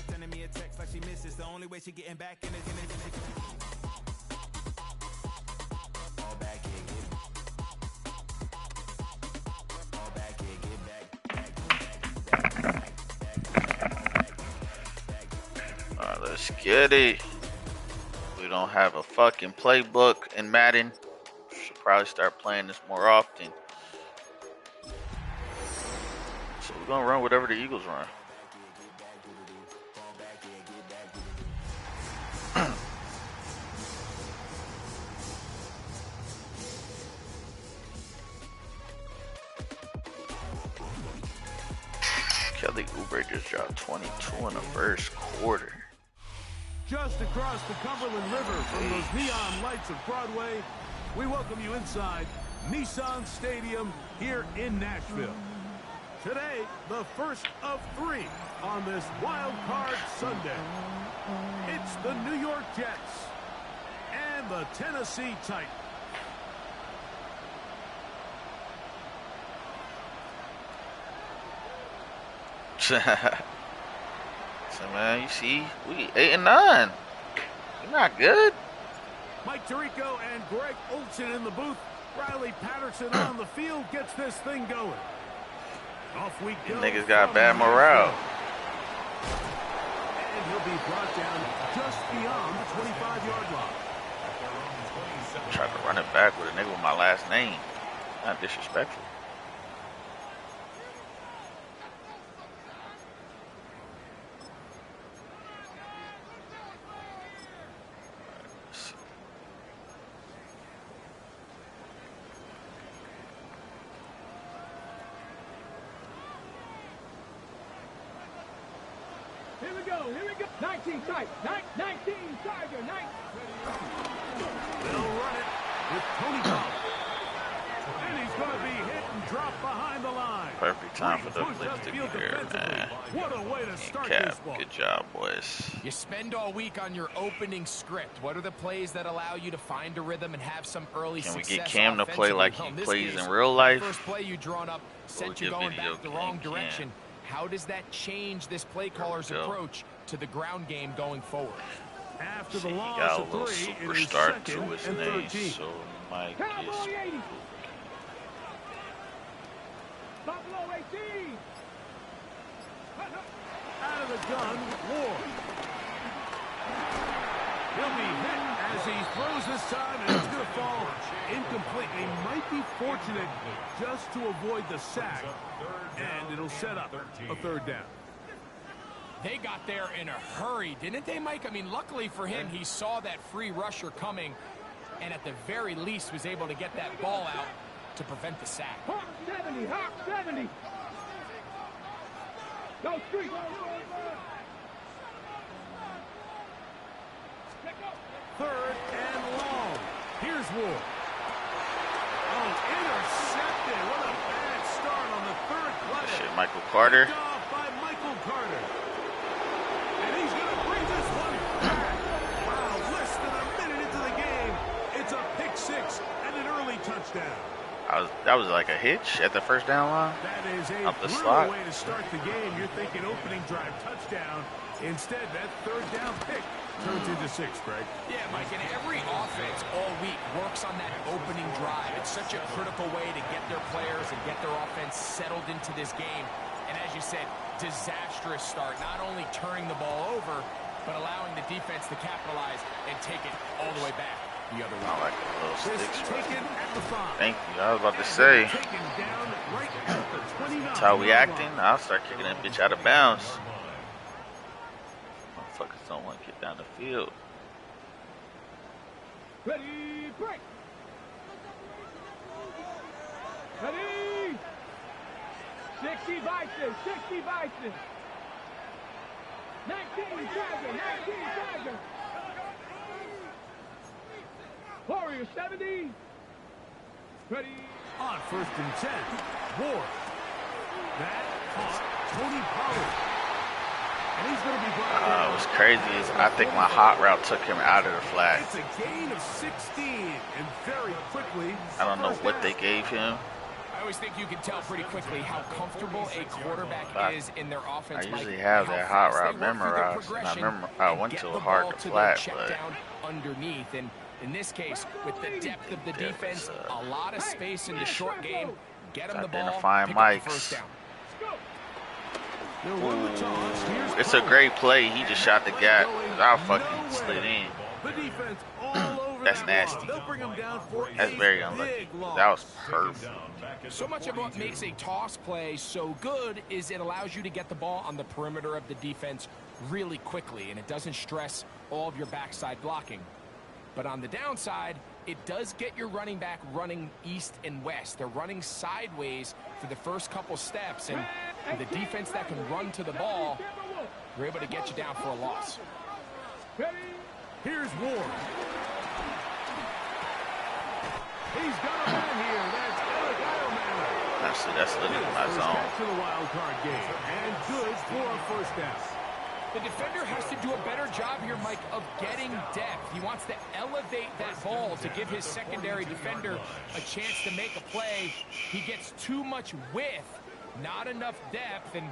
Sending me a text like she misses. The only way she getting back in it. Alright, let's get it. We don't have a fucking playbook in Madden. Should probably start playing this more often. So we're gonna run whatever the Eagles run. Kelly Oubre just dropped 22 in the first quarter. Just across the Cumberland River from those neon lights of Broadway, we welcome you inside Nissan Stadium here in Nashville. Today, the first of 3 on this Wildcard Sunday. It's the New York Jets and the Tennessee Titans. So man, you see, we 8-9. We're not good. Mike Tirico and Greg Olsen in the booth. Riley Patterson on the field gets this thing going. Off we go. Niggas got bad morale. And he'll be brought down just beyond the 25-yard line. Tried to run it back with a nigga with my last name. Not disrespectful. Here we go, here we go. 19 Tiger, 19 Tiger, 19. They'll run it with Tony Pollard. And he's going to be hit and drop behind the line. Perfect time for the blitz to be here, man. What a way to start Cap, this ball. good job, boys. You spend all week on your opening script. What are the plays that allow you to find a rhythm and have some early success? Can we get Cam to play like he plays in real life? First play you drawn up sent you going back the wrong direction. How does that change this play caller's approach to the ground game going forward? After the He loss got a of little 3, it is superstar 2nd to his and name, 13. so Mike is Buffalo 18. Out of the gun, Ward. He'll be hit as he throws this time, and it's going to fall incomplete. They might be fortunate just to avoid the sack, and it'll set up a 3rd down. They got there in a hurry, didn't they, Mike? I mean, luckily for him, he saw that free rusher coming, and at the very least was able to get that ball out to prevent the sack. Hawk 70, Hawk 70. Go street. 3rd and long. Here's Ward. Oh, intercepted. What a bad start on the 3rd play. shit. Michael Carter. Picked off by Michael Carter. And he's going to bring this one back. Wow, less than a minute into the game. It's a pick 6 and an early touchdown. That was like a hitch at the first down line. That is a Up the brutal slot. way to start the game. You're thinking opening drive touchdown. Instead, that 3rd down pick turns into 6, Greg. Yeah, Mike, and every offense all week works on that opening drive. It's such a critical way to get their players and get their offense settled into this game. And as you said, disastrous start, not only turning the ball over, but allowing the defense to capitalize and take it all the way back the other way. I like the little sticks. Taken at the 5. Thank you. I was about to say, Taken down right at the 29. that's how we acting. I'll start kicking that bitch out of bounds. Motherfuckers don't want to get down the field. Ready, break. Ready. 60 Bison, 60 Bison. 19 Tiger, 19 Tiger. Warrior 70. Ready. On 1st and 10. Ward. That caught Tony Pollard. And he's going to be brought down. I was what's crazy is I think my hot route took him out of the flat. It's a gain of 16, and very quickly. I don't know what they gave him. I always think you can tell pretty quickly how comfortable a quarterback is in their offense. I usually have that hot route memorized, and I went to a hard to flat, but underneath. And in this case, with the depth of the defense, a lot of space in the short game, get them the ball, identifying pick up the Mikes. first down. It's a great play. He just shot the gap. I fucking slid in. That's nasty. That's very unlucky. That was perfect. So much of what makes a toss play so good is it allows you to get the ball on the perimeter of the defense really quickly, and it doesn't stress all of your backside blocking. But on the downside, it does get your running back running east and west. They're running sideways for the first couple steps, and the defense that can run to the ball, they're able to get you down for a loss. Here's Ward. He's got a man here. That's Eric Edelman. That's literally my zone. To the wild card game, and good for a first down. The defender has to do a better job here, Mike, of getting depth. He wants to elevate that ball to give his secondary defender a chance to make a play. He gets too much width, not enough depth, and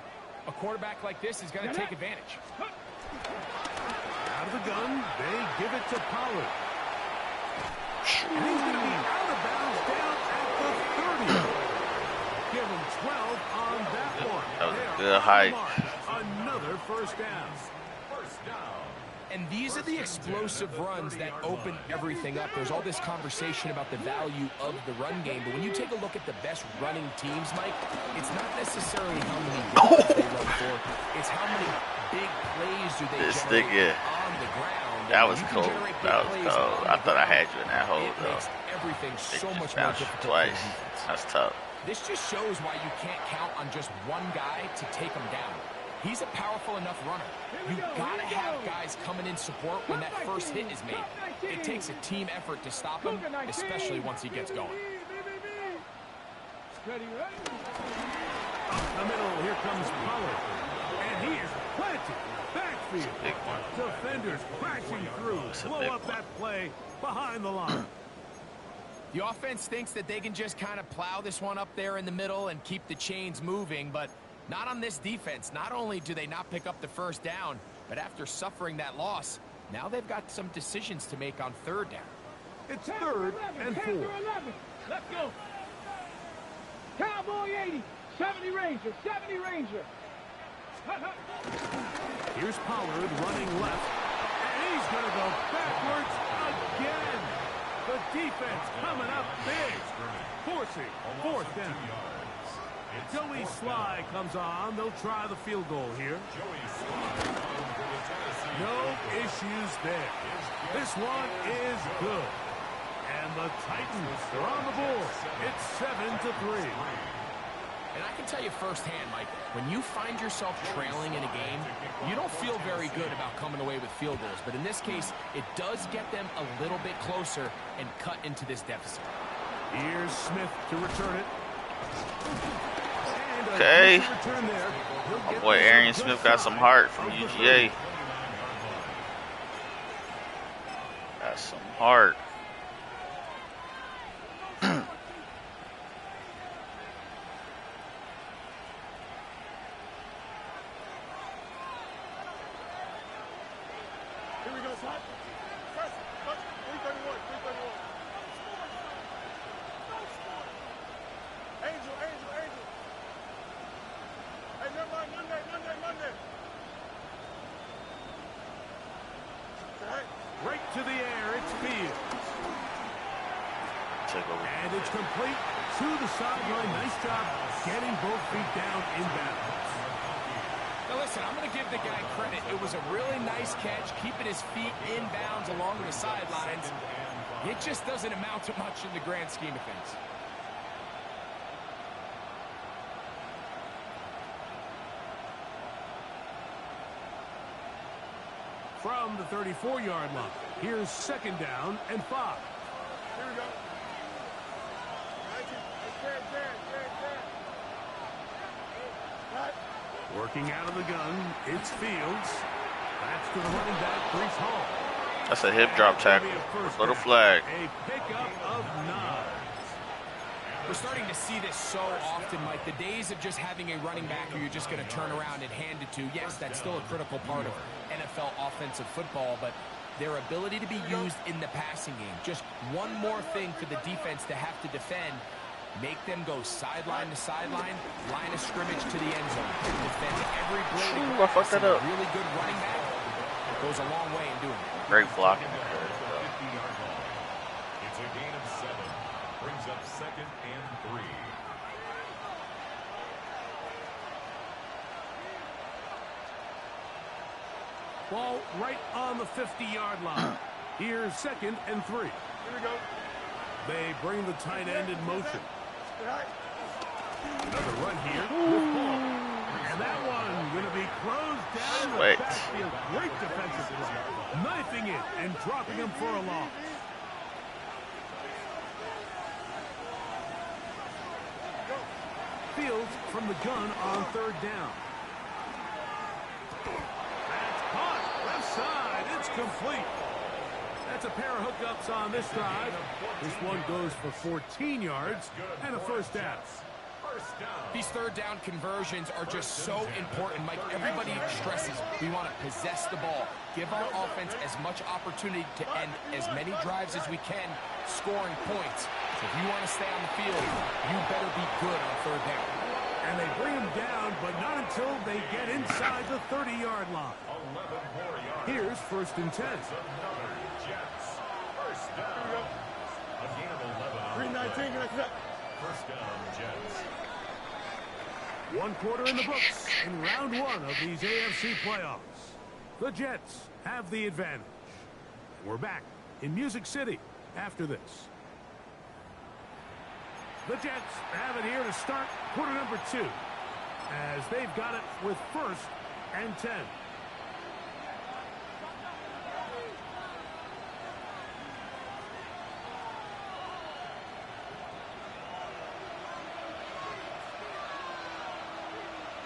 a quarterback like this is going to take advantage. Out of the gun, they give it to Pollard. And he's going to be out of bounds down at the 30. Give him 12 on that one. That was a good hike. Another first down. And these are the explosive runs that open everything up. There's all this conversation about the value of the run game, but when you take a look at the best running teams, Mike, it's not necessarily how many yards they run for. It's how many big plays do they generate on the ground. That was cold. That was cold. I thought I had you in that hole, though. It makes everything so much more difficult. Twice. That's tough. This just shows why you can't count on just one guy to take him down. He's a powerful enough runner. You gotta have guys coming in support when that first hit is made. It takes a team effort to stop him, especially once he gets going. Up the middle, here comes Pollard. And he is planted. Backfield. Defenders crashing through. Blow up that play behind the line. The offense thinks that they can just kind of plow this one up there in the middle and keep the chains moving, but not on this defense. Not only do they not pick up the first down, but after suffering that loss, now they've got some decisions to make on third down. It's 3rd and 4. Let's go. Cowboy 80, 70 Ranger, 70 Ranger. Here's Pollard running left, and he's going to go backwards again. The defense coming up big, forcing 4th down. Joey Sly comes on. They'll try the field goal here. No issues there. This one is good. And the Titans are on the board. It's 7-3. And I can tell you firsthand, Mike, when you find yourself trailing in a game, you don't feel very good about coming away with field goals. But in this case, it does get them a little bit closer and cut into this deficit. Here's Smith to return it. Okay. My boy Arian Smith got some heart from UGA. Got some heart. Right to the air, it's Fields. And it's complete to the sideline. Nice job getting both feet down in bounds. Now listen, I'm going to give the guy credit. It was a really nice catch, keeping his feet in bounds along the sidelines. It just doesn't amount to much in the grand scheme of things. From the 34-yard line, here's 2nd down and 5. Here we go. Working out of the gun, it's Fields. That's to the running back, Brees Hall. That's a hip drop tackle. Little flag. A pickup of 9. We're starting to see this so often, Mike. The days of just having a running back who you're just going to turn around and hand it to, yes, that's still a critical part of NFL offensive football, but their ability to be used in the passing game. Just one more thing for the defense to have to defend. Make them go sideline to sideline, line of scrimmage to the end zone. Defend every blade. Ooh, I fucked that up. Really good running back. It goes a long way in doing it. Great blocking. It's a gain of 7. Brings up 2nd and 3. Ball right on the 50-yard line. Here's 2nd and 3. Here we go. They bring the tight end in motion. Another run here with ball. And that one going to be closed down the backfield. Great defensive play. Knifing it and dropping him for a loss. Fields from the gun on 3rd down. That's caught. Left side. It's complete. That's a pair of hookups on this drive. This one goes for 14 yards and a first down. These 3rd down conversions are just so important, Mike. Everybody stresses we want to possess the ball, give our offense as much opportunity to end as many drives as we can, scoring points. So if you want to stay on the field, you better be good on 3rd down. And they bring him down, but not until they get inside the 30-yard line. Here's 1st and 10. Jets. First down. A gain of 11. 3:19. First down, Jets. 1 quarter in the books in round 1 of these AFC playoffs. The Jets have the advantage. We're back in Music City after this. The Jets have it here to start quarter number 2 as they've got it with 1st and 10.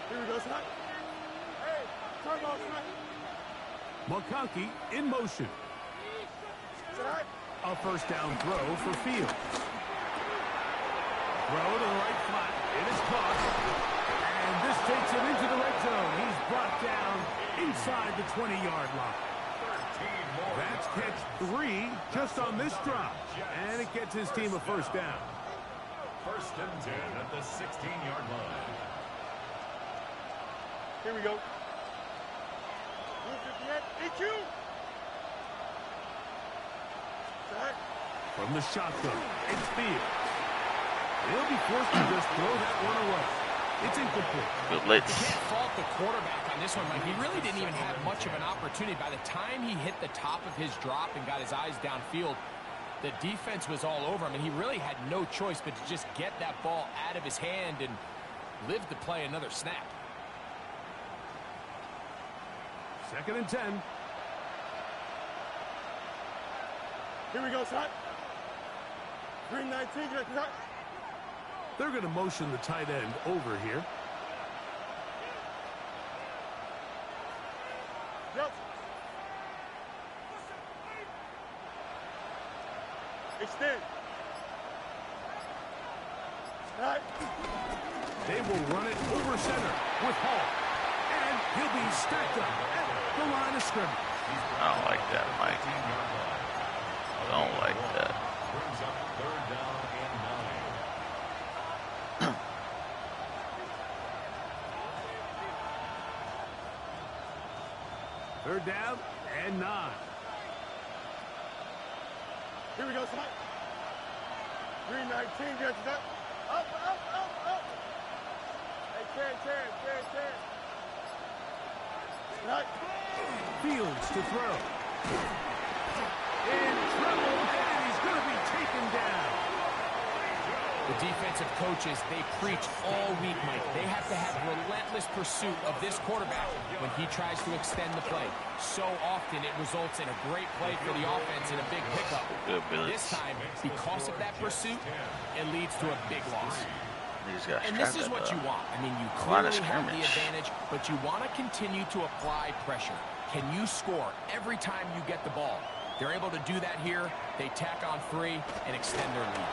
Here we go, son. Hey, turn off, son. McConkey in motion. A first down throw for Fields. Throw to the right flat. It is caught. And this takes him into the red zone. He's brought down inside the 20-yard line. That's catch 3 just on this drive. And it gets his team a first down. 1st and 10 at the 16-yard line. Here we go. From the shotgun, it's Fields. He'll be forced to just throw that one away. It's incomplete. Good blitz. You can't fault the quarterback on this one, Mike. He really didn't even have much of an opportunity. By the time he hit the top of his drop and got his eyes downfield, the defense was all over him, and he really had no choice but to just get that ball out of his hand and live to play another snap. 2nd and 10. Here we go, son. 3:19. They're going to motion the tight end over here. Yep. Extend. Right. They will run it over center with Hall. And he'll be stacked up at the line of scrimmage. I don't like that, Mike. Don't like that. Brings up 3rd down and 9. Third down and 9. Here we go, son. 3:19. Gets it up. Up. Hey, turn. Right. Fields to throw. In trouble, and he's going to be taken down. The defensive coaches, they preach all week, Mike. They have to have relentless pursuit of this quarterback when he tries to extend the play. So often it results in a great play for the offense and a big pickup. This time, because of that pursuit, it leads to a big loss. And this is what you want. I mean, you clearly have the advantage, but you want to continue to apply pressure. Can you score every time you get the ball? They're able to do that here. They tack on 3 and extend their lead.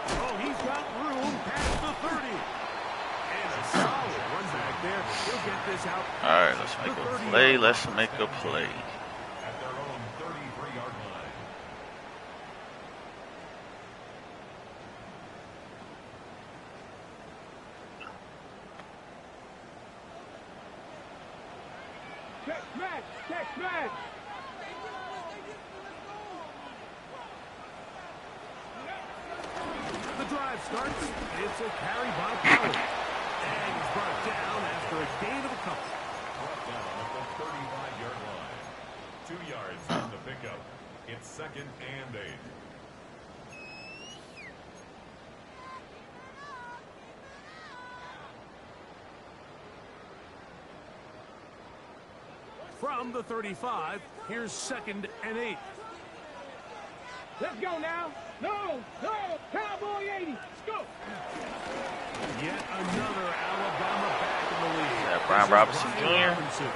Oh, he's got room past the 30. And a solid run back there. He'll get this out. All right, let's make a play. Let's make a play. At their own 33-yard line. Check match. Check match. The drive starts. It's a carry by Pollard. And he's brought down after a gain of a couple. Brought down at the 35-yard line. 2 yards from the pickup. It's 2nd and 8. From the 35, here's 2nd and 8. Let's go now. No, no. Cowboy 80. Let's go. Yet another Alabama back in the lead. That Brian Robinson Jr. Robinson.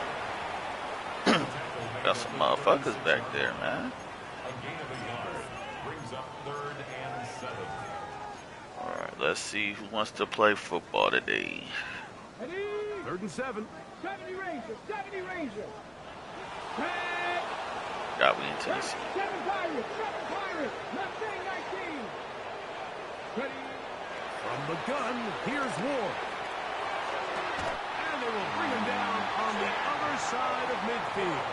Got some motherfuckers back there, man. A gain of a yard. Brings up 3rd and 7. All right, let's see who wants to play football today. Ready? 3rd and 7. 70 Rangers. 70 Rangers. Got we into this. 7 Pirates. 7 Pirates. Left wing 19. Ready? From the gun, here's Ward. And they will bring him down on the other side of midfield.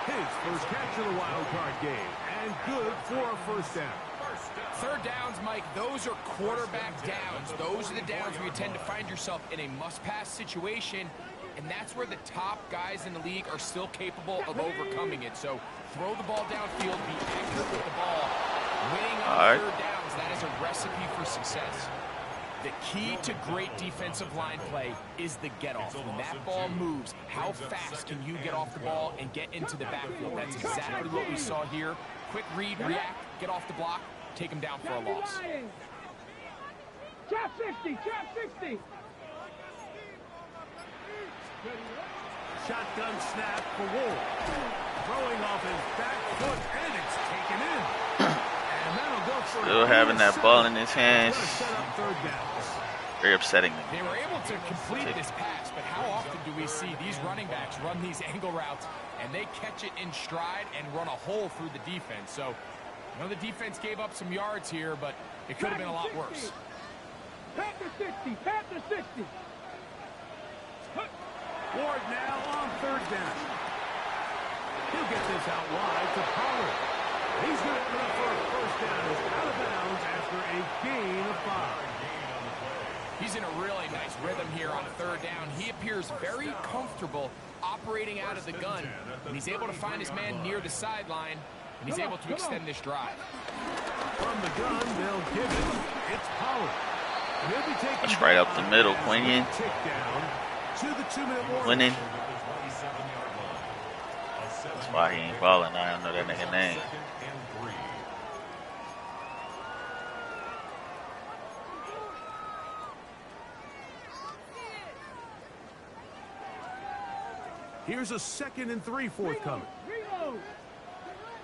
His first catch of the wild card game. And good for a first down. 3rd downs, Mike, those are quarterback downs. Those are the downs where you tend to find yourself in a must-pass situation, and that's where the top guys in the league are still capable of overcoming it. So throw the ball downfield, be accurate with the ball. Winning on 3rd downs, that is a recipe for success. The key to great defensive line play is the get-off. When that ball moves, how fast can you get off the ball and get into the backfield? That's exactly what we saw here. Quick read, react, get off the block, take him down for a loss. Trap 60. Trap 60. Shotgun snap for Ward. Throwing off his back foot, and it's taken in. And that'll go for Still having that ball in his hands. Set up 3rd downs. Very upsetting. They were able to complete this pass, but how often do we see these running backs run these angle routes and they catch it in stride and run a hole through the defense? So, I know the defense gave up some yards here, but it could have been a lot worse. Panther 60. Panther 60. Ward now on 3rd down. He'll get this out wide to Pollard. He's going to put up for a first down. He's out of bounds after a gain of 5. He's in a really nice rhythm here on 3rd down. He appears very comfortable operating out of the gun, and he's able to find his man near the sideline, and he's able to extend this drive. From the gun, they'll give it. It's Pollard. He'll be taking That's right up the middle, Quinion. tick down to the 2-minute warning. Winning. That's why he ain't balling. I don't know that nigga name. Here's a 2nd and 3 forthcoming. Reload.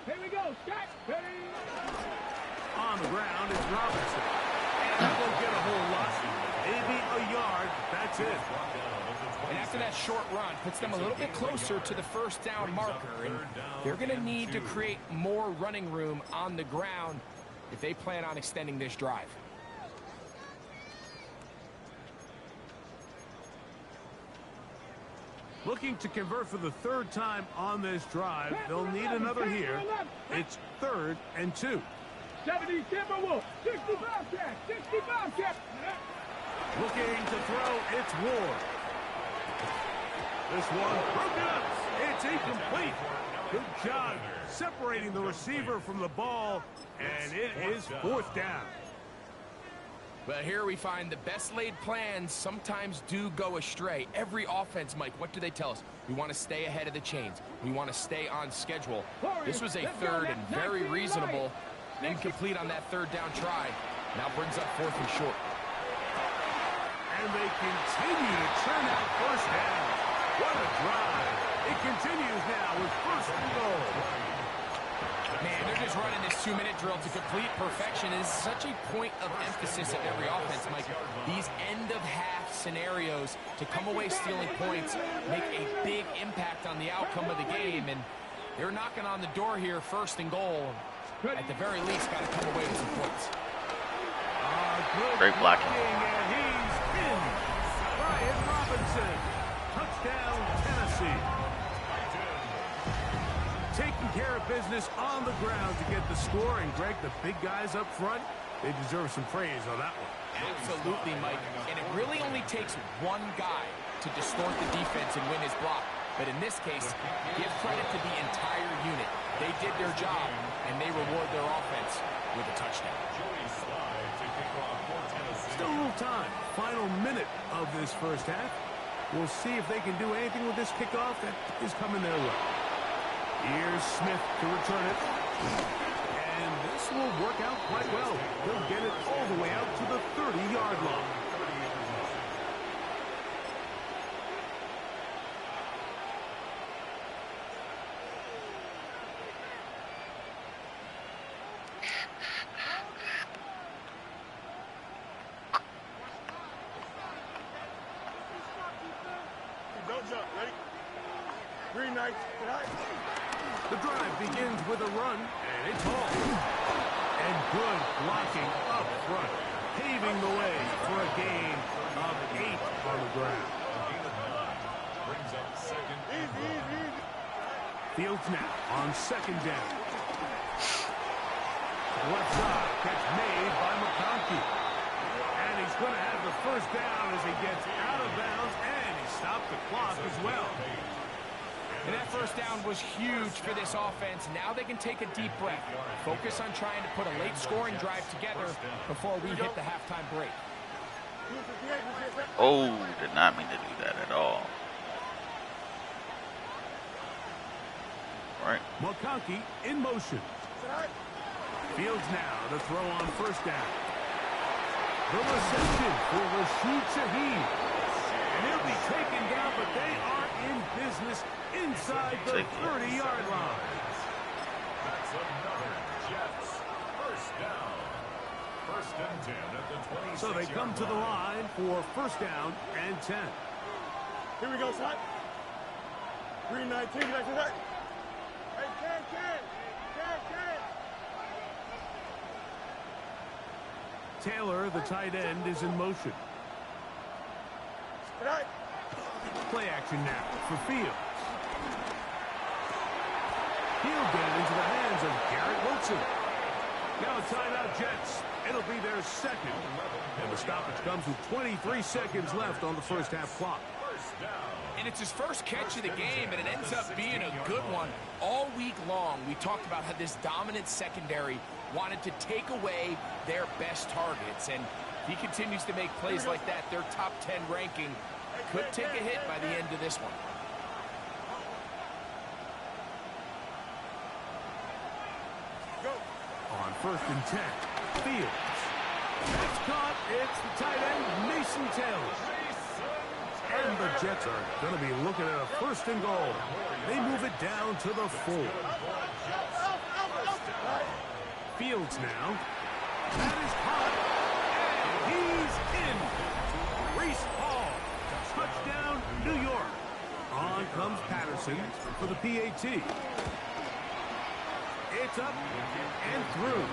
Here we go. Scott. Ready. On the ground is Robinson. And he won't get a whole lot. Maybe a yard. That's it. And after that short run, puts them a little bit closer to the first down marker. And they're going to need to create more running room on the ground if they plan on extending this drive. Looking to convert for the 3rd time on this drive. They'll need another here. It's 3rd and 2. 70 Timberwolves. 60 Bobcat. 60 Bobcat. Looking to throw, it's Ward. This one broken up. It's incomplete. Good job separating the receiver from the ball, and it is 4th down. But here we find the best laid plans sometimes do go astray. Every offense, Mike, what do they tell us? We want to stay ahead of the chains. We want to stay on schedule. This was a 3rd and very reasonable. Incomplete on that 3rd down try. Now brings up 4th and short. And they continue to churn out first down. What a drive. It continues now with first and goal. Man, they're just running this 2-minute drill to complete perfection. It is such a point of emphasis of every offense, Mike. These end-of-half scenarios to come away stealing points make a big impact on the outcome of the game. And they're knocking on the door here, first and goal. At the very least, got to come away with some points. Great blocking. And he's in. Brian Robinson. Touchdown, Tennessee. Taking care of business on the ground to get the score. And, Greg, the big guys up front, they deserve some praise on that one. Absolutely, Mike. And it really only takes one guy to distort the defense and win his block. But in this case, give credit to the entire unit. They did their job, and they reward their offense with a touchdown. Still a little time. Final minute of this first half. We'll see if they can do anything with this kickoff that is coming their way. Here's Smith to return it. And this will work out quite well. He'll get it all the way out to the 30-yard line. The drive begins with a run, and it's hauled. And good blocking up front, paving the way for a gain of 8 on the ground. Brings up second. Fields now on second down. Left side, catch made by McConkey. And he's going to have the first down as he gets out of bounds, and he stopped the clock as well. And that first down was huge for this offense. Now they can take a deep breath. Focus on trying to put a late scoring drive together before we hit the halftime break. Oh, did not mean to do that at all. All right. McConkey in motion. Fields now to throw on first down. The reception for Rashid Shaheed. And he'll be taken down, but they are in business inside the 30-yard line. That's another Jets first down. First and 10 at the 26-yard line. So they come to the line for first down and 10. Here we go, son. 3-19, back to that. Hey, Ken. Taylor, the tight end, is in motion. Play action now for Fields. He'll get it into the hands of Garrett Wilson. Now a timeout, Jets. It'll be their second. And the stoppage comes with 23 seconds left on the first half clock. And it's his first catch of the game, and it ends up being a good one. All week long, we talked about how this dominant secondary wanted to take away their best targets. And he continues to make plays like that. Their top 10 ranking could take a hit by the end of this one. On first and 10, Fields. That's caught. It's the tight end, Mason Taylor. And the Jets are going to be looking at a first and goal. They move it down to the 4. Fields now. That is caught. And he's in. Reese Hall. Touchdown, New York. On comes Patterson for the PAT. It's up and through.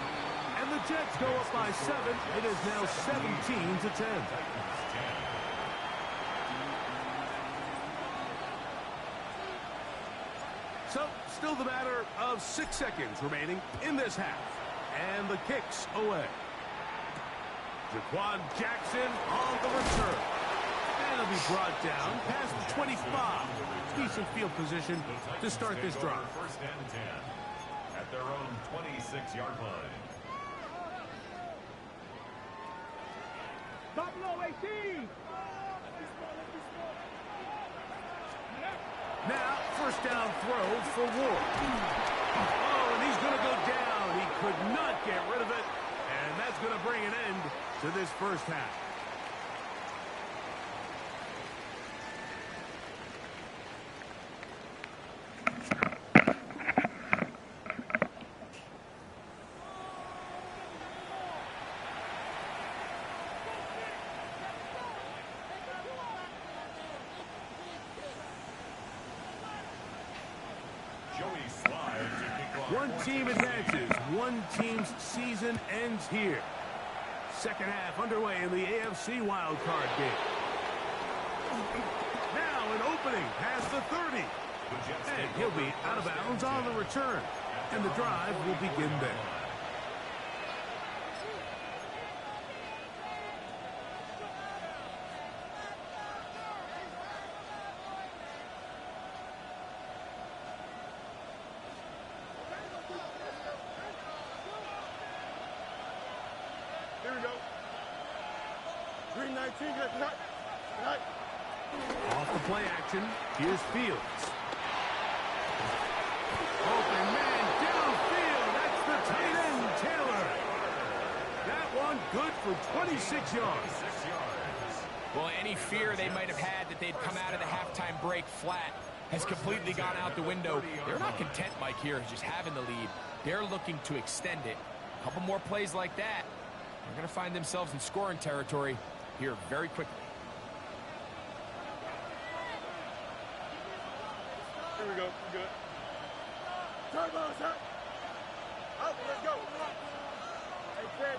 And the Jets go up by 7. It is now 17-10. So, still the matter of 6 seconds remaining in this half. And the kick's away. Jaquan Jackson on the return. And he'll be brought down past the 25. Decent field position to start this drive. First and 10 at their own 26-yard line. Buffalo 18. Now, first down throw for Ward. Oh, and he's going to go down. He could not get rid of it. And that's going to bring an end to this first half. One team advances. One team's season ends here. Second half underway in the AFC Wildcard game. Now an opening past the 30. And he'll be out of bounds on the return. And the drive will begin there. Here we go. 319, get it. Off the play action, here's Fields. Open man downfield. That's the tight end, Taylor. That one good for 26 yards. Well, any fear they might have had that they'd come out of the halftime break flat has completely gone out the window. They're not content, Mike, here, just having the lead. They're looking to extend it. A couple more plays like that, they're going to find themselves in scoring territory here very quickly. Here we go. We're good. Turn ball, sir. Up, let's go. Hey, 10.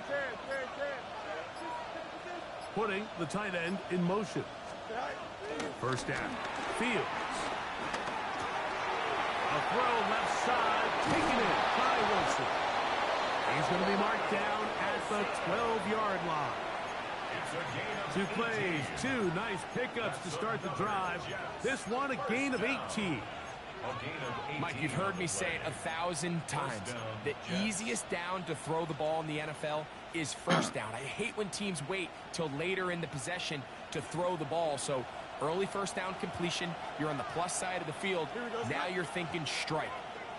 Putting the tight end in motion. First down. Fields. A throw left side. Taken in by Wilson. He's going to be marked down at the 12-yard line. 2 plays, 2 nice pickups to start the drive. This one, a gain of 18. Mike, you've heard me say it 1,000 times. The easiest down to throw the ball in the NFL is first down. I hate when teams wait till later in the possession to throw the ball. So early first down completion, you're on the plus side of the field. Now you're thinking strike.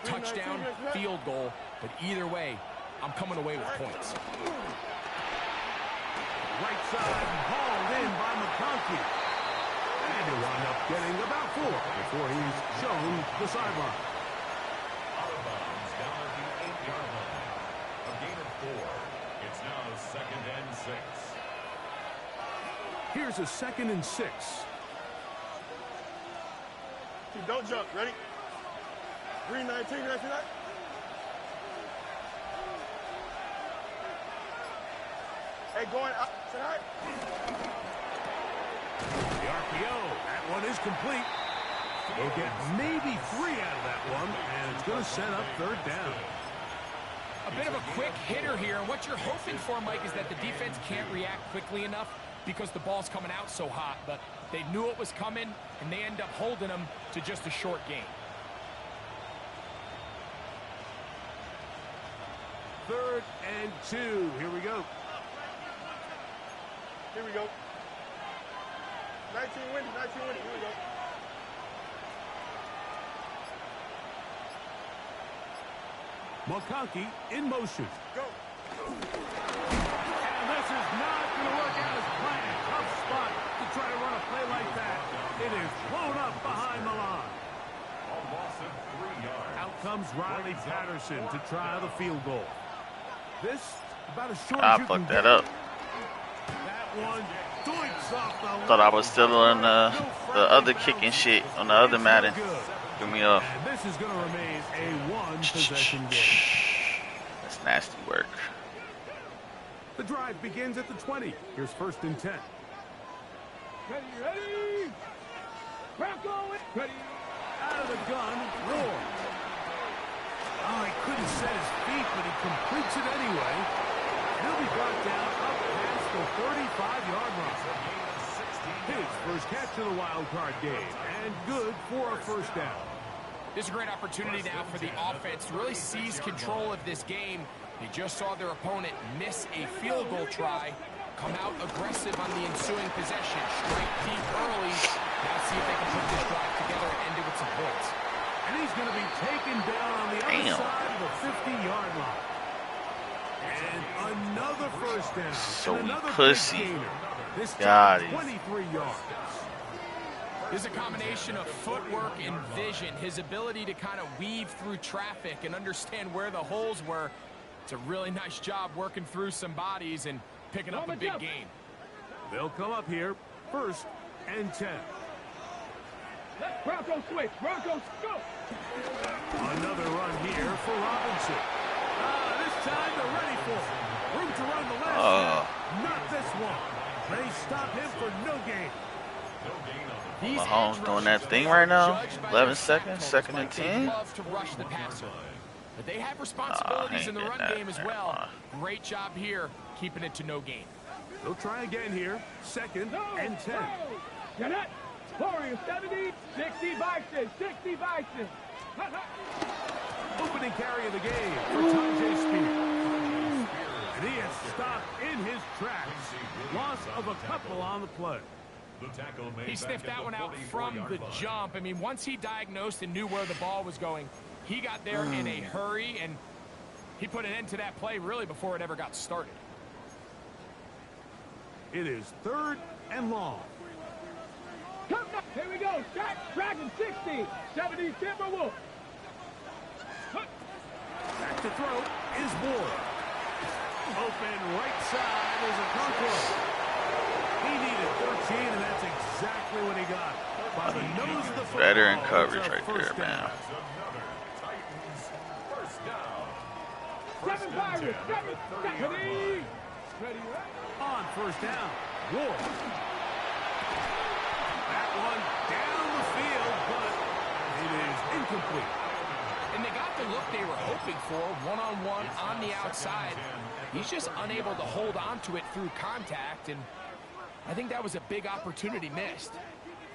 Touchdown, field goal. But either way, I'm coming away with points. Right side, hauled in by McConkey. And he'll wind up getting about 4 before he's shown the sideline. Out of bounds down at the 8-yard line. A gain of 4. It's now 2nd and 6. Here's a 2nd and 6. Don't jump. Ready? 319, you ready for that? Hey, going up. Tonight. The RPO. That one is complete. They'll get maybe 3 out of that one, and it's going to set up 3rd down. A bit of a quick hitter here, and what you're hoping for, Mike, is that the defense can't react quickly enough because the ball's coming out so hot, but they knew it was coming, and they end up holding them to just a short gain. 3rd and 2. Here we go. Here we go. 19 winning. Here we go. McConkey in motion. Go. And this is not going to work out as planned. Tough spot to try to run a play like that. It is blown up behind the line. A loss of 3 yards. Out comes Riley Patterson to try the field goal. This about as short I as you can fucked that get. up. That one doinks off the Thought I was still on the other kicking shit on the other Madden. Threw me off. And this is going to remain a 1-possession game. That's nasty work. The drive begins at the 20. Here's 1st and 10. Ready? Bronco, ready. Out of the gun, Ward. Oh, he couldn't set his feet, but he completes it anyway. He'll be brought down up past the 35-yard line. His first catch of the wild card game, and good for a 1st down. This is a great opportunity now for the offense to really seize control of this game. They just saw their opponent miss a field goal try, come out aggressive on the ensuing possession, straight deep early. Now see if they can put this drive together and end it with some points. And he's going to be taken down on the other side of the 50-yard line. And another 1st down. So and another pussy. big gainer. This God, time 23 yards. There's a combination of footwork and vision, his ability to kind of weave through traffic and understand where the holes were. It's a really nice job working through some bodies and picking up a big gain. They'll come up here 1st and 10. Bronco switch. Broncos go. Another run here for Robinson. This time they're ready for it. Room to run the last snap. Not this one. They stop him for no gain. Mahomes doing that thing right now. 11 seconds, second and 10. Love to rush the passer, but they have responsibilities in the run game as well. Great job here, keeping it to no gain. They'll try again here. Second and 10. Get it. Warriors 70, 60 Bison, 60 Bison. Opening carry of the game for Tajay Spears. And he is stopped in his tracks. Loss of a couple on the play. He sniffed that one out from the jump. I mean, once he diagnosed and knew where the ball was going, he got there in a hurry, and he put an end to that play really before it ever got started. It is third and long. Come on. Here we go. Shot. Dragon 60, 70 Timberwolves. Back to throw is Ward. Open right side is a conqueror. He needed 13, and that's exactly what he got. By the nose of the football. Better in coverage right there, man. 7 Pirates. 7. Ready. Ready. On first down, Ward. That one down the field, but it is incomplete. And they got the look they were hoping for, one-on-one on the outside. He's just unable to hold on to it through contact, and I think that was a big opportunity missed.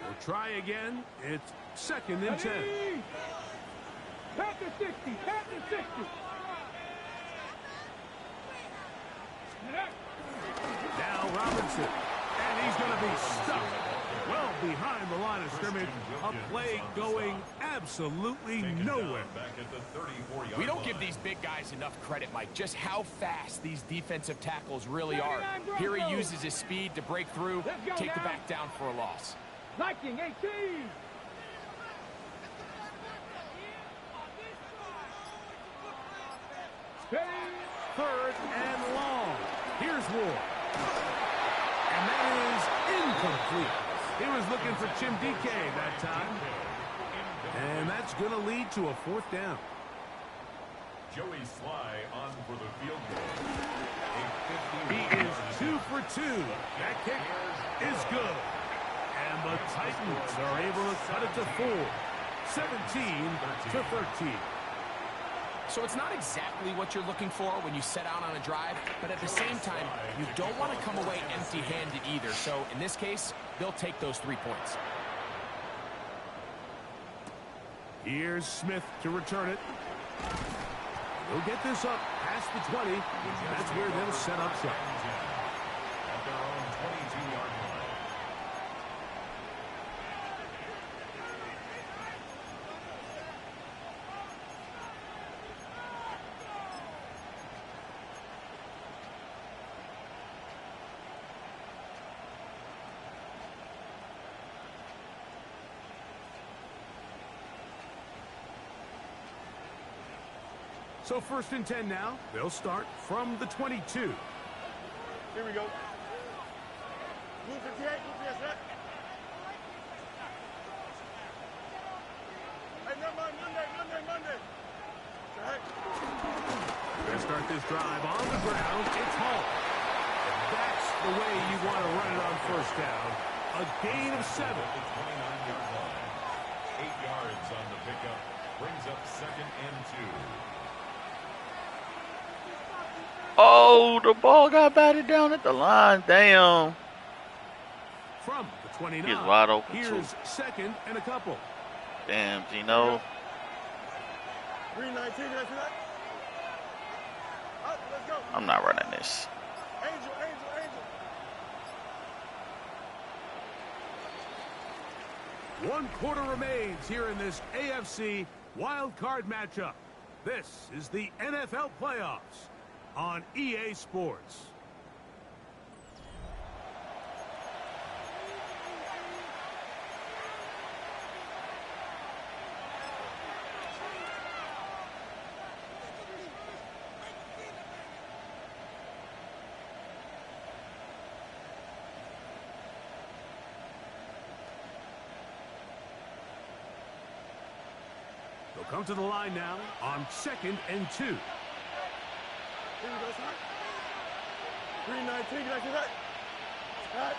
We'll try again. It's second and 10. Panther 60. Panther 60. Now Robinson. And he's going to be stuck well behind the line of scrimmage. A play going absolutely nowhere. We don't give these big guys enough credit, Mike, just how fast these defensive tackles really are. Here he uses his speed to break through, take the back down for a loss. Viking 18. Third and long. Here's Ward. And that is incomplete. He was looking for Chim DK that time. And that's going to lead to a fourth down. Joey Sly on for the field goal. He is 2 for 2. That kick is good. And the Titans are able to cut it to 4. 17-13. So it's not exactly what you're looking for when you set out on a drive, but at the same time, you don't want to come away empty-handed either. So in this case, they'll take those 3 points. Here's Smith to return it. They'll get this up past the 20. That's where they'll set up shop. At their own 22-yard line. So first and 10 now. They'll start from the 22. Here we go. Move it here. Hey, no, Monday. They start this drive on the ground. It's Hall. That's the way you want to run it on first down. A gain of 7. At the 29-yard line. 8 yards on the pickup. Brings up second and 2. Oh, the ball got batted down at the line. Damn. From the 29. He's wide open, Here's too. second and a couple. Damn, Gino. Green 19, did I see that? Up, let's go. I'm not running this. Angel. 1 quarter remains here in this AFC Wildcard matchup. This is the NFL playoffs on EA Sports. They'll come to the line now on 2nd and 2. Here we go, son. 319, can I see that? That.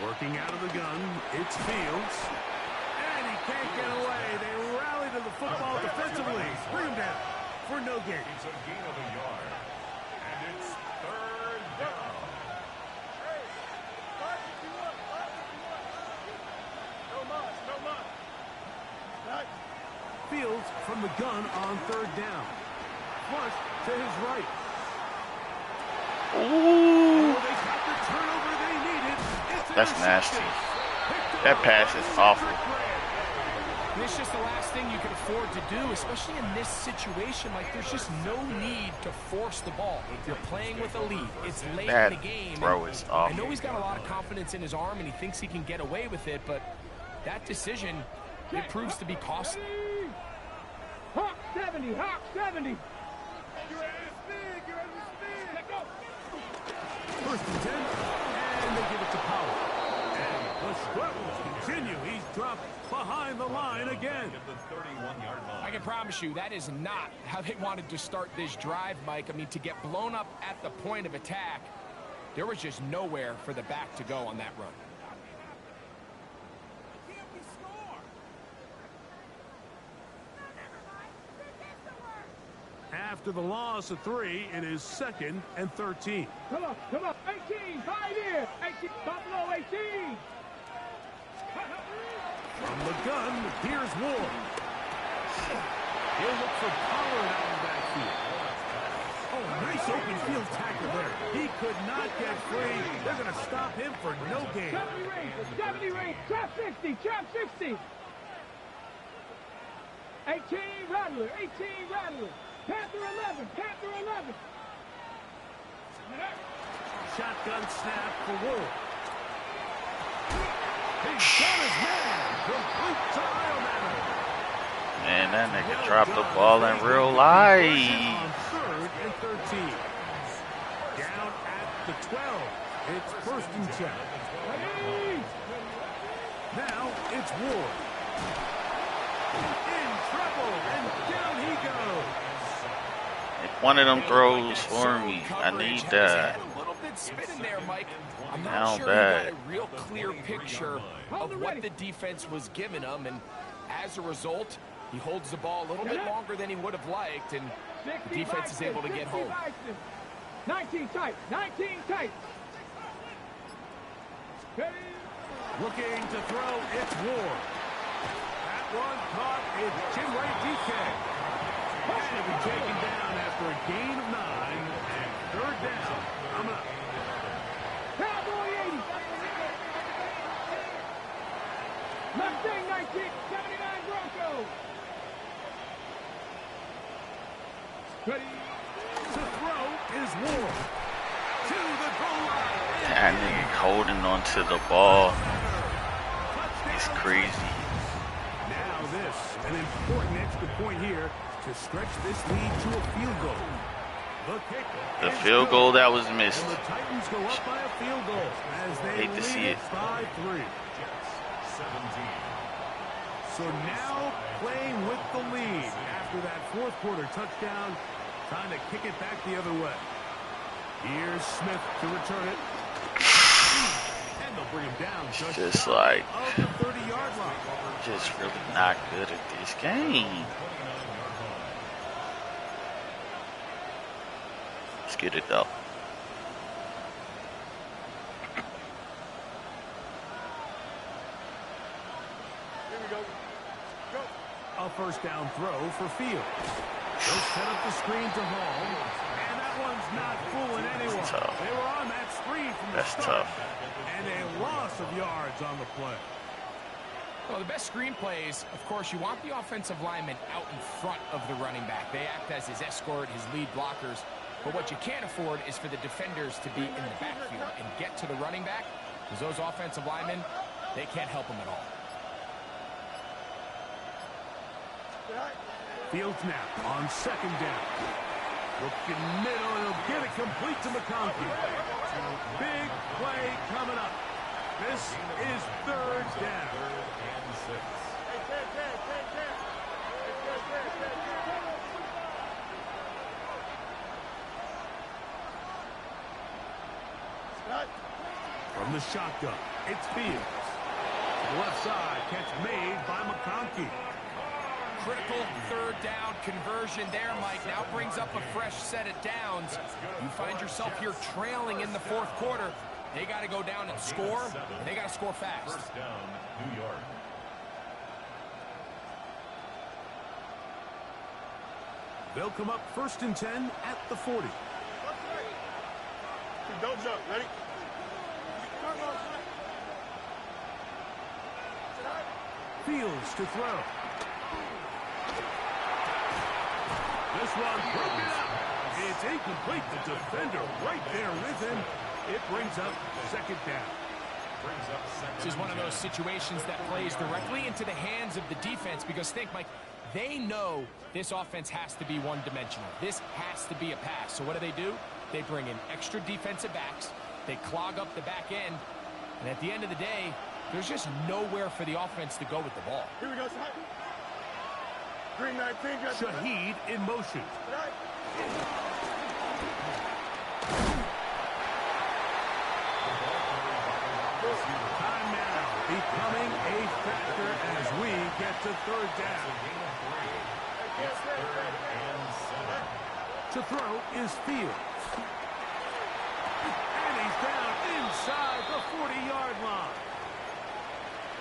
Working out of the gun, it's Fields. And he can't get away. They rally to the football defensively. Bring him down for no gain. It's a gain of a yard. And it's 3rd down. Hey, 551, 551. No muss, no muss. That. Fields from the gun on 3rd down. Flush to his right. Ooh. Oh, they got the turnover they needed. It's That's nasty. That pass is awful. And it's just the last thing you can afford to do, especially in this situation. Like, there's just no need to force the ball. You're playing with a lead. It's late That in the game. throw is I awful. know he's got a lot of confidence in his arm, and he thinks he can get away with it, but that decision, it proves to be costly. Hawk 70, Hawk 70. You're ready to speed, you're ready to speed. Let go. 1st and 10, and they give it to Powell. And the struggles continue. He's dropped behind the line again. At the 31-yard line. I can promise you that is not how they wanted to start this drive, Mike. I mean, to get blown up at the point of attack, there was just nowhere for the back to go on that run. After the loss of 3, it is 2nd and 13. Come on, 18, 5 here. 18, Buffalo 18. From the gun, here's Ward. He'll look for Pollard out of the backfield. Oh, nice open field tackle there. He could not get free. They're going to stop him for no gain. 70 range, trap 60, trap 60. 18 Rattler, 18 Rattler. Panther 11, Panther 11. Shotgun snap for Ward. He's got his man. Complete to Iowa. Man, that nigga dropped the ball in real life. On 3rd and 13. Down at the 12. It's 1st and 10. Now it's Ward. In trouble, and down he goes. One of them throws for me. I need that. A little bit spinning there, Mike. I'm How not sure bad? he got a real clear picture of what the defense was giving him, and as a result, he holds the ball a little bit longer than he would have liked, and the defense is able to get home. 19 tight, 19 tight. Looking to throw, it's Ward. That one caught, it's Chinway DK. Going to be taken down after a gain of 9, and 3rd down. Coming up. Cowboy 80. Mustang 19, 79 Broncos. Ready. To throw is Ward. To the goal line. That nigga holding onto the ball. It's crazy. Now this, an important extra point here to stretch this lead to a field goal. The field goal that was missed. And the Titans go up by a field goal as they Hate to see lead it. by 3. 17. So now playing with the lead after that 4th quarter touchdown, trying to kick it back the other way. Here's Smith to return it. And they'll bring him down Just like, of the 30-yard line. just really not good at this game. Let's get it though. Here we go. Go. A 1st down throw for Fields. They'll set up the screen to Hall. And that one's not fooling anyone. tough. They were on that screen from the That's start. tough. And a loss of yards on the play. Well, the best screen plays, of course, you want the offensive lineman out in front of the running back. They act as his escort, his lead blockers. But what you can't afford is for the defenders to be in the backfield and get to the running back, because those offensive linemen, they can't help him at all. Fields now on 2nd down. Looking middle, and he'll get it complete to McConkey. Big play coming up. This is 3rd down. Hey, 10. From the shotgun, it's Fields. To the left side, catch made by McConkey. Critical third down conversion there, Mike. Now brings up a fresh set of downs. You find yourself here trailing in the fourth quarter. They got to go down and score, and they got to score fast. First down, New York. They'll come up 1st and 10 at the 40. Don't jump. Ready? Fields to throw. This one broken up. It's incomplete. The defender right there with him. It brings up 2nd down. This is one of those situations that plays directly into the hands of the defense because think, Mike, they know this offense has to be one-dimensional. This has to be a pass. So what do? They bring in extra defensive backs. They clog up the back end. And at the end of the day, there's just nowhere for the offense to go with the ball. Here we go, son. Green 19. Shaheed in motion. Timeout becoming a factor as we get to 3rd down. To throw is Fields. And he's down inside the 40-yard line.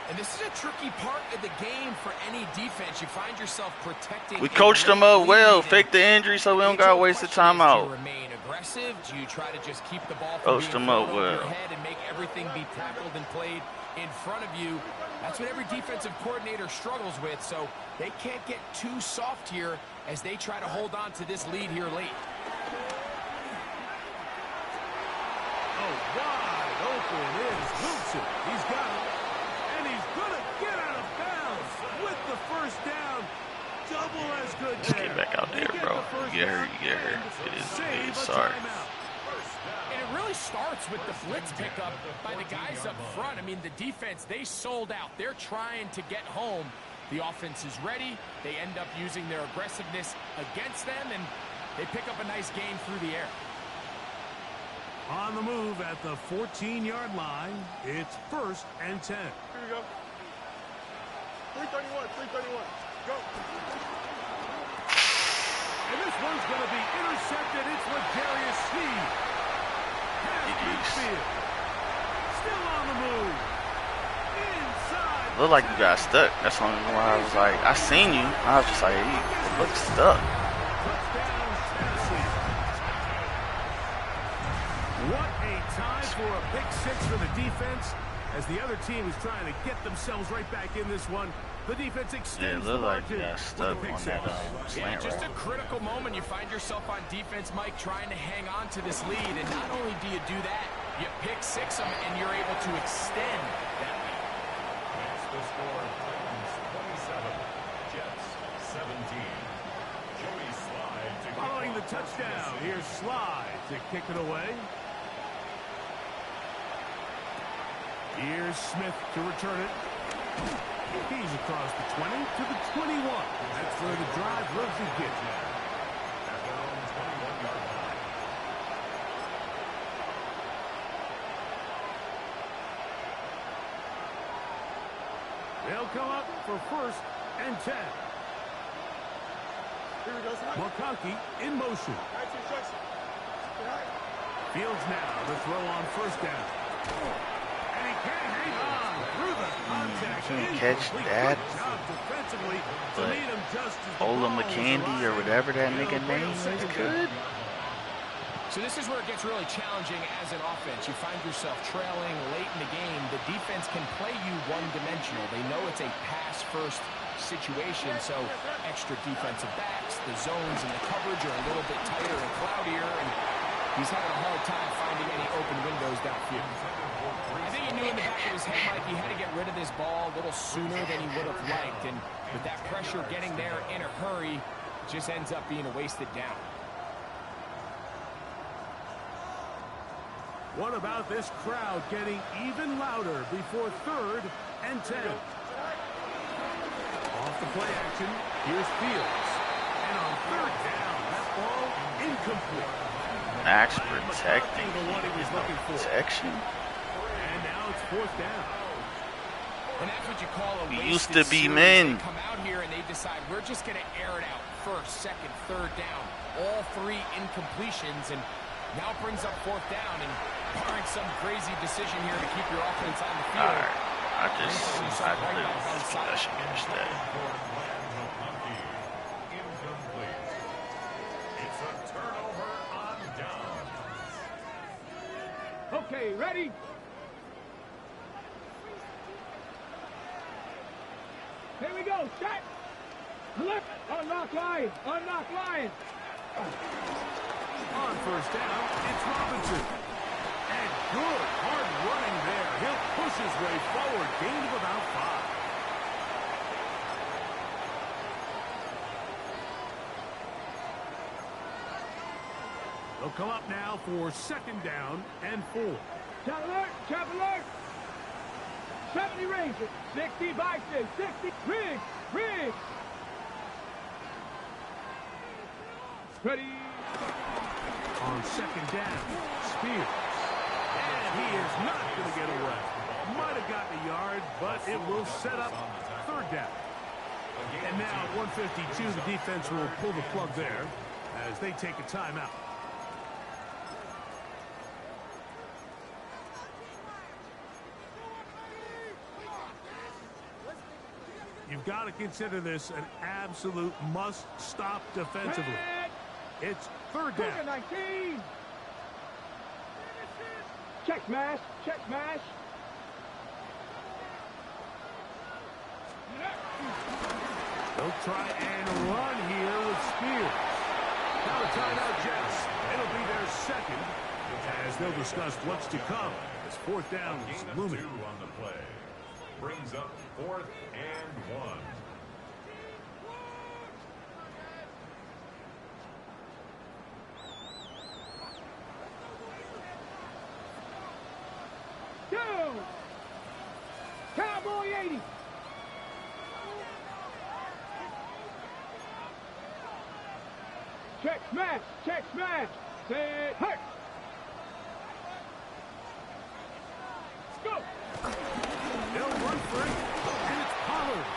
And this is a tricky part of the game for any defense. You find yourself protecting. We coached them up well, fake the injury so we don't got to waste the time out. Do you remain aggressive? Do you try to just keep the ball from Coached being them up thrown over well. your head and make everything be tackled and played in front of you? That's what every defensive coordinator struggles with, so they can't get too soft here as they try to hold on to this lead here late. Oh, wide open is Wilson. He's got it. And he's going to get out of bounds with the 1st down. Double as good Just there. get back out there, bro. You get hurt, you get hurt. It is sorry. And it really starts with the blitz pickup by the guys up front. I mean, the defense, they sold out. They're trying to get home. The offense is ready. They end up using their aggressiveness against them, and they pick up a nice gain through the air. On the move at the 14-yard line, it's 1st and 10. Here we go. 331. Go. And this one's going to be intercepted. It's L'Jarius Sneed. Still on the move. Inside. Looked like you got stuck. That's the only reason why I was like, I seen you. I was just like, you look stuck. Touchdown, Tennessee. What a time for a pick 6 for the defense as the other team is trying to get themselves right back in this one. The defense extends Yeah, it looked the like you margin got stuck with a pick on 6. that Yeah, slant just a route. critical moment. You find yourself on defense, Mike, trying to hang on to this lead. And not only do you do that, you pick 6 them, and you're able to extend that lead. That's the score. Titans 27, Jets 17. Joey Slide to Following the touchdown, here's Slide to kick it away. Here's Smith to return it. He's across the 20 to the 21. That's where the drive will begin. at their own 21-yard line. They'll come up for 1st and 10. Here we go, son. McConkey in motion. 19 Jackson. Fields now to throw on 1st down. And he can't hang on through the contact. Can't catch Incomplete. that. Good job defensively to But meet him just as the Ola ball was McCandy or arriving. whatever that They'll nigga bring name up is 2nd good. down. So this is where it gets really challenging as an offense. You find yourself trailing late in the game. The defense can play you one-dimensional. They know it's a pass-first situation, so extra defensive backs, the zones and the coverage are a little bit tighter and cloudier, and he's having a hard time finding any open windows downfield. I think he knew in the back of his head, Mike, he had to get rid of this ball a little sooner than he would have liked, and with that pressure getting there in a hurry, it just ends up being a wasted down. What about this crowd getting even louder before 3rd and 10? Off the play action, here's Fields. And on 3rd down, that ball incomplete. Max protecting. The one he was looking for. Protection. And now it's fourth down. And that's what you call a We wasted used to be series. men. They come out here and they decide we're just going to air it out. First, second, third down. All three incompletions, and now it brings up fourth down. And barring some crazy decision here to keep your offense on the field. All right. I literally this possession instead. Incomplete. It's a turnover on downs. Okay, ready? Here we go. Shot. Left. Unlock line. Unlock line. On first down, it's Robinson. And good hard running there. He'll push his way forward. Gain of about 5. They'll come up now for second down and 4. Chop alert. Chop alert. 70 Ranger. 60 Bison. 60 Riggs. Riggs. Ready. On second down, Spears. And he is not going to get away. Might have gotten a yard, but it will set up third down. And now at 1:52, the defense will pull the plug there as they take a timeout. You've got to consider this an absolute must-stop defensively. It's third down. 19. Check smash. Check smash. They'll try and run here with Spears. Now the timeout, Jets. It'll be their second as they'll discuss what's to come as fourth down is looming. 2 on the play. Brings up 4th and 1. Cowboy 80. Check smash. Check smash. Set hurt. Let's go. They'll run for it, and it's Pollard.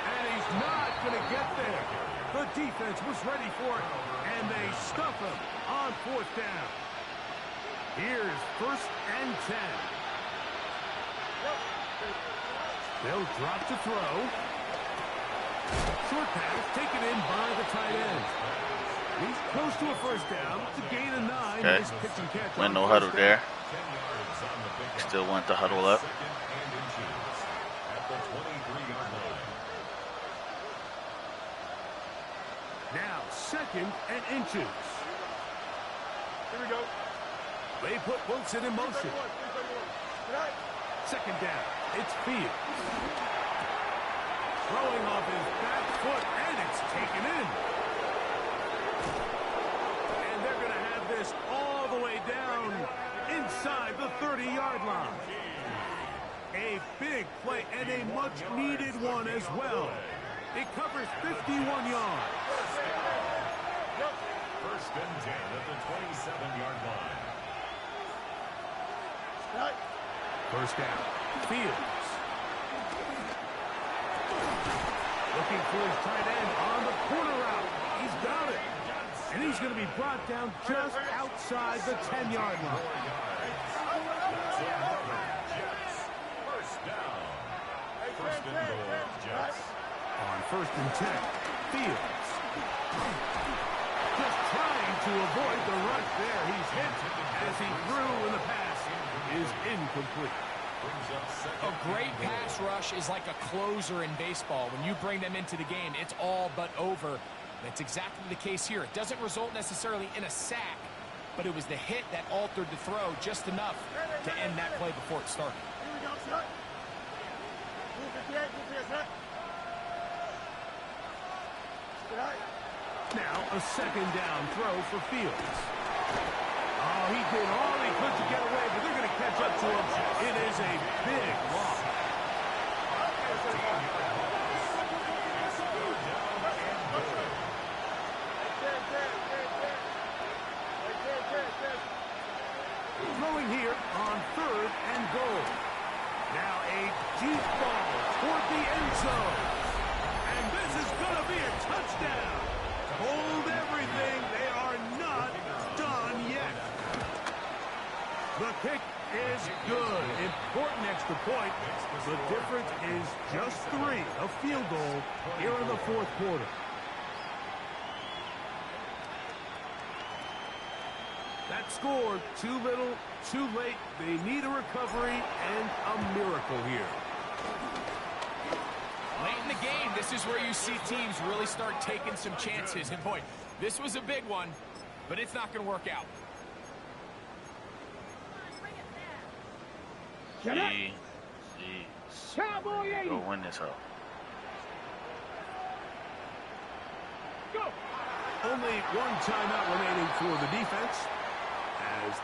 And he's not going to get there. The defense was ready for it, and they stuff him on fourth down. Here's 1st and 10. They'll drop to throw. Short pass taken in by the tight end. He's close to a first down to gain a 9. Okay. Nice pitch and catch. Went no on huddle first there. down. 10 yards on the pickup. Still want to huddle up. 2nd and inches at the 23-yard line. Now 2nd and inches. Here we go. They put Wilson in motion. 2nd down. It's Fields. Throwing off his back foot, and it's taken in. And they're going to have this all the way down inside the 30-yard line. A big play and a much-needed one as well. It covers 51 yards. 1st and 10 at the 27-yard line. First down. Fields. Looking for his tight end on the corner route. He's got it. And he's going to be brought down just outside the 10-yard line. Jets. First down. 1st and goal, Jets. On 1st and 10, Fields. Just trying to avoid the rush there. He's hit as he threw, and the pass is incomplete. A great pass rush is like a closer in baseball. When you bring them into the game, it's all but over. That's exactly the case here. It doesn't result necessarily in a sack, but it was the hit that altered the throw just enough to end that play before it started. Now a 2nd down throw for Fields. Oh, he did all he could to get away, but they're going to catch up to him. It is a big loss. Throwing here on 3rd and goal. The difference is just 3, a field goal here in the fourth quarter. That scored too little, too late. They need a recovery and a miracle here. Late in the game, this is where you see teams really start taking some chances. And boy, this was a big one, but it's not going to work out. Cowboy 80. Go win this up. Go. Only one timeout remaining for the defense.